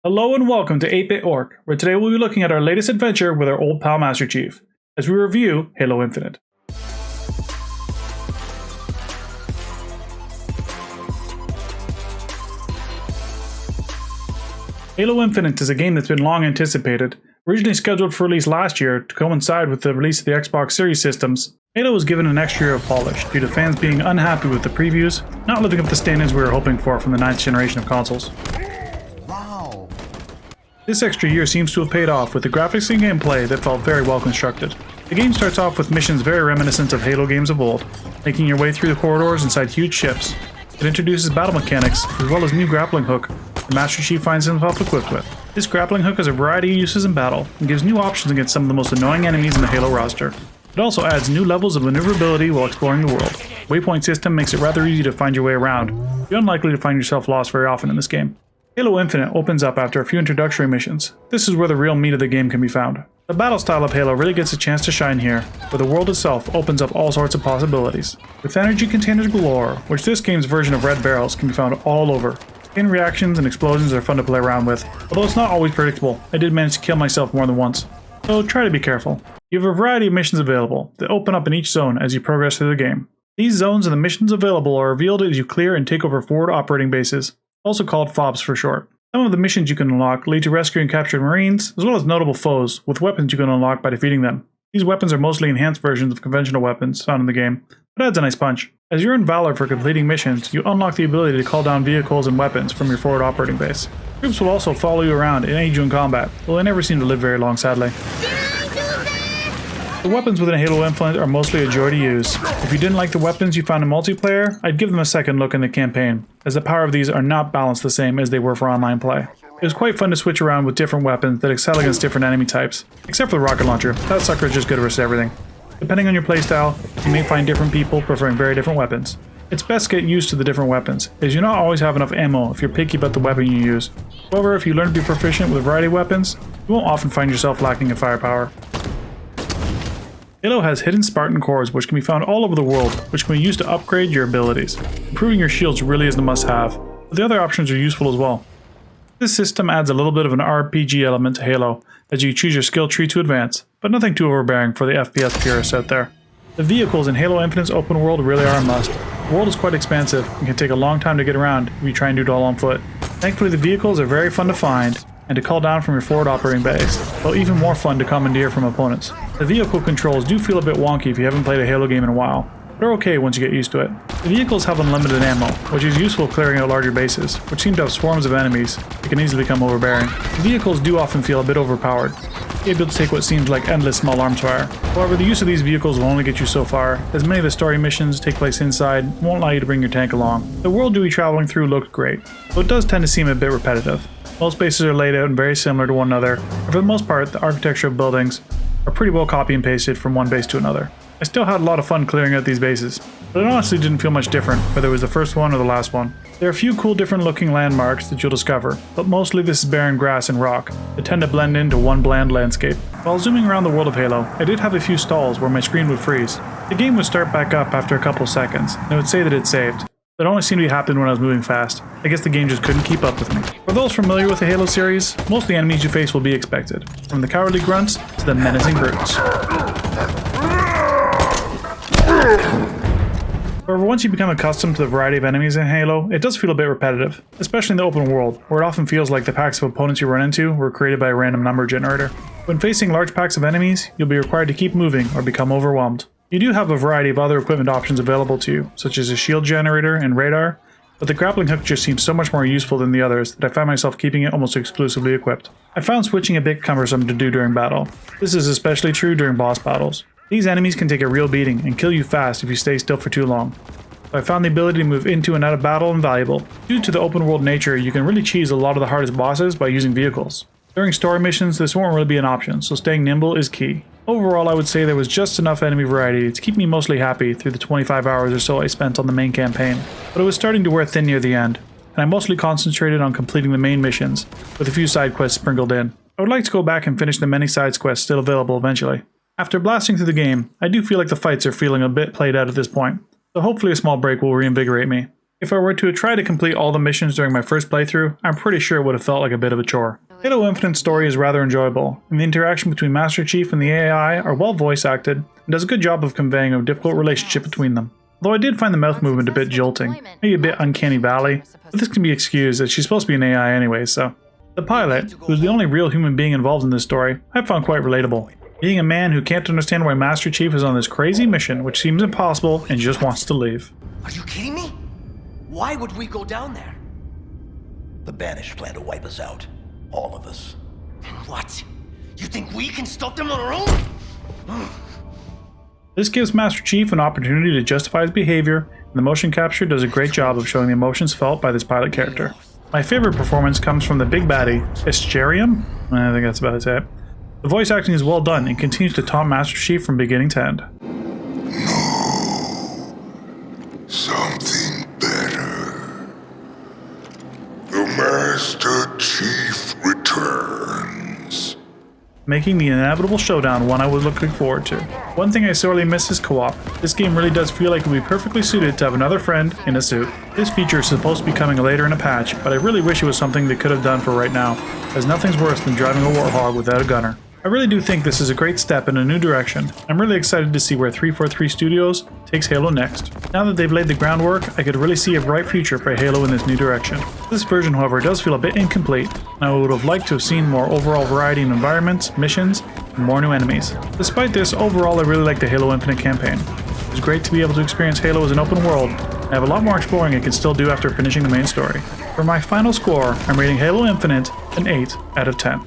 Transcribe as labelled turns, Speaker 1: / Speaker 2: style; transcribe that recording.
Speaker 1: Hello and welcome to 8-Bit Orc, where today we'll be looking at our latest adventure with our old pal Master Chief, as we review Halo Infinite. Halo Infinite is a game that's been long anticipated. Originally scheduled for release last year to coincide with the release of the Xbox Series systems, Halo was given an extra year of polish due to fans being unhappy with the previews, not living up to the standards we were hoping for from the 9th generation of consoles. This extra year seems to have paid off with the graphics and gameplay that felt very well constructed. The game starts off with missions very reminiscent of Halo games of old, making your way through the corridors inside huge ships. It introduces battle mechanics as well as a new grappling hook that Master Chief finds himself equipped with. This grappling hook has a variety of uses in battle and gives new options against some of the most annoying enemies in the Halo roster. It also adds new levels of maneuverability while exploring the world. The waypoint system makes it rather easy to find your way around. You're unlikely to find yourself lost very often in this game. Halo Infinite opens up after a few introductory missions. This is where the real meat of the game can be found. The battle style of Halo really gets a chance to shine here, where the world itself opens up all sorts of possibilities. With energy containers galore, which this game's version of red barrels can be found all over. Chain reactions and explosions are fun to play around with, although it's not always predictable. I did manage to kill myself more than once, so try to be careful. You have a variety of missions available that open up in each zone as you progress through the game. These zones and the missions available are revealed as you clear and take over forward operating bases, also called FOBs for short. Some of the missions you can unlock lead to rescuing captured Marines, as well as notable foes, with weapons you can unlock by defeating them. These weapons are mostly enhanced versions of conventional weapons found in the game, but adds a nice punch. As you earn Valor for completing missions, you unlock the ability to call down vehicles and weapons from your forward operating base. Troops will also follow you around and aid you in combat, though they never seem to live very long, sadly. The weapons within Halo Infinite are mostly a joy to use. If you didn't like the weapons you found in multiplayer, I'd give them a second look in the campaign, as the power of these are not balanced the same as they were for online play. It was quite fun to switch around with different weapons that excel against different enemy types, except for the rocket launcher. That sucker is just good versus everything. Depending on your playstyle, you may find different people preferring very different weapons. It's best to get used to the different weapons, as you not always have enough ammo if you're picky about the weapon you use. However, if you learn to be proficient with a variety of weapons, you won't often find yourself lacking in firepower. Halo has hidden Spartan cores which can be found all over the world, which can be used to upgrade your abilities. Improving your shields really is the must-have, but the other options are useful as well. This system adds a little bit of an RPG element to Halo, as you choose your skill tree to advance, but nothing too overbearing for the FPS purists out there. The vehicles in Halo Infinite's open world really are a must. The world is quite expansive and can take a long time to get around if you try and do it all on foot. Thankfully the vehicles are very fun to find, and to call down from your forward operating base, while even more fun to commandeer from opponents. The vehicle controls do feel a bit wonky if you haven't played a Halo game in a while, but they're okay once you get used to it. The vehicles have unlimited ammo, which is useful clearing out larger bases, which seem to have swarms of enemies that can easily become overbearing. The vehicles do often feel a bit overpowered, able to take what seems like endless small arms fire. However, the use of these vehicles will only get you so far, as many of the story missions take place inside and won't allow you to bring your tank along. The world you'll be traveling through looked great, though it does tend to seem a bit repetitive. Most bases are laid out and very similar to one another, and for the most part, the architecture of buildings are pretty well copy and pasted from one base to another. I still had a lot of fun clearing out these bases, but it honestly didn't feel much different whether it was the first one or the last one. There are a few cool different looking landmarks that you'll discover, but mostly this is barren grass and rock that tend to blend into one bland landscape. While zooming around the world of Halo, I did have a few stalls where my screen would freeze. The game would start back up after a couple seconds, and it would say that it saved. That only seemed to be happening when I was moving fast. I guess the game just couldn't keep up with me. For those familiar with the Halo series, most of the enemies you face will be expected, from the cowardly grunts to the menacing brutes. However, once you become accustomed to the variety of enemies in Halo, it does feel a bit repetitive, especially in the open world, where it often feels like the packs of opponents you run into were created by a random number generator. When facing large packs of enemies, you'll be required to keep moving or become overwhelmed. You do have a variety of other equipment options available to you, such as a shield generator and radar, but the grappling hook just seems so much more useful than the others that I found myself keeping it almost exclusively equipped. I found switching a bit cumbersome to do during battle. This is especially true during boss battles. These enemies can take a real beating and kill you fast if you stay still for too long. So I found the ability to move into and out of battle invaluable. Due to the open world nature, you can really cheese a lot of the hardest bosses by using vehicles. During story missions, this won't really be an option, so staying nimble is key. Overall, I would say there was just enough enemy variety to keep me mostly happy through the 25 hours or so I spent on the main campaign, but it was starting to wear thin near the end, and I mostly concentrated on completing the main missions, with a few side quests sprinkled in. I would like to go back and finish the many side quests still available eventually. After blasting through the game, I do feel like the fights are feeling a bit played out at this point, so hopefully a small break will reinvigorate me. If I were to try to complete all the missions during my first playthrough, I'm pretty sure it would have felt like a bit of a chore. Halo Infinite's story is rather enjoyable, and the interaction between Master Chief and the AI are well voice acted, and does a good job of conveying a difficult relationship between them. Although I did find the mouth movement a bit jolting, maybe a bit uncanny valley, but this can be excused as she's supposed to be an AI anyway, so. The pilot, who's the only real human being involved in this story, I found quite relatable. Being a man who can't understand why Master Chief is on this crazy mission which seems impossible and just wants to leave.
Speaker 2: Are you kidding me? Why would we go down there?
Speaker 3: The Banished plan to wipe us out. All of us.
Speaker 2: And what? You think we can stop them on our own?
Speaker 1: This gives Master Chief an opportunity to justify his behavior, and the motion capture does a great job of showing the emotions felt by this pilot character. My favorite performance comes from the big baddie, Isgerium? I think that's about it. The voice acting is well done and continues to taunt Master Chief from beginning to end.
Speaker 4: Something better. The Master Chief returns.
Speaker 1: Making the inevitable showdown one I was looking forward to. One thing I sorely miss is co-op. This game really does feel like it would be perfectly suited to have another friend in a suit. This feature is supposed to be coming later in a patch, but I really wish it was something they could have done for right now, as nothing's worse than driving a Warthog without a gunner. I really do think this is a great step in a new direction. I'm really excited to see where 343 Studios takes Halo next. Now that they've laid the groundwork, I could really see a bright future for Halo in this new direction. This version, however, does feel a bit incomplete, and I would have liked to have seen more overall variety in environments, missions, and more new enemies. Despite this, overall I really like the Halo Infinite campaign. It was great to be able to experience Halo as an open world. I have a lot more exploring I can still do after finishing the main story. For my final score, I'm rating Halo Infinite an 8 out of 10.